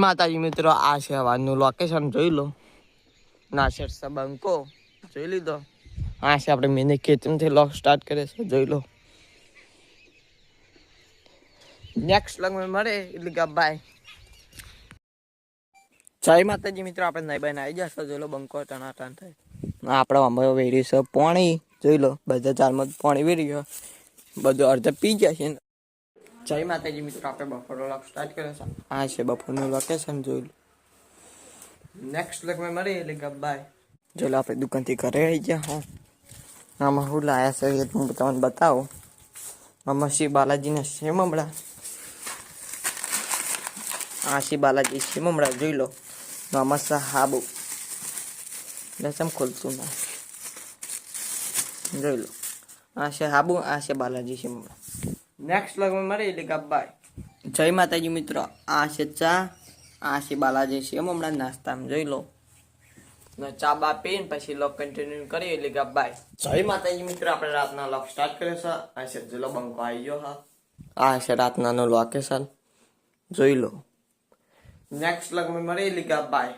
માતાજી મિત્રો, આ છે હવાનું લોકેશન જોઈ લો. નાશર બંકો જોઈ લીધો. આ છે આપણે મિની કિચનથી લોક સ્ટાર્ટ કરે છે, જોઈ લો. નેક્સ્ટ લગ્ન મળે એટલે કે બાય. જય માતાજી મિત્રો, આપણે નહીં બાઈને આવી જશો. જોઈ લો બંકો ટણાટણ થાય. આપણે અમારો વેરી છે પાણી, જોઈ લો. બધા ચારમાં પાણી વેરી ગયો, બધું અડધા પી ગયા છે. જય માતાજી મિત્રો, આપણે બપોરનો લોક સ્ટાર્ટ કર્યો છે. આ છે બપોરનું લોકેશન, જોઈ લો. નેક્સ્ટ લગ્ન મળે એટલે કે બાય. જોઈ લો, આપણે દુકાનથી ઘરે આવી ગયા. હો આમાં શું લાયા છે એ હું તમને બતાવું. આમાં શ્રી બાલાજીના શેમમડા. આ શ્રી બાલાજી શેમમડા જોઈ લો. આમાં હાબુ લસમ ખોલતું ના જોઈ લો. આ છે હાબુ, આ છે બાલાજી શેમમડા. નેક્સ્ટ લગ્ન મળે એટલે કે બાય. જય માતાજી મિત્રો, આ છે ચા, આ છે બાલાજી શેમમડા નાસ્તામાં, જોઈ લો. ચા બા પીને પછી લોક કન્ટિન્યુ કરીએ એટલે કે બાય. જય માતાજી મિત્રો, આપણે રાતના લોક સ્ટાર્ટ કર્યો છે. આ છે જોઈ લો બંકો આવી ગયો. હા, આ છે રાતનાનું લોકેશન, જોઈ લો. નેક્સ્ટ લગ્ન મળે એટલે કે બાય.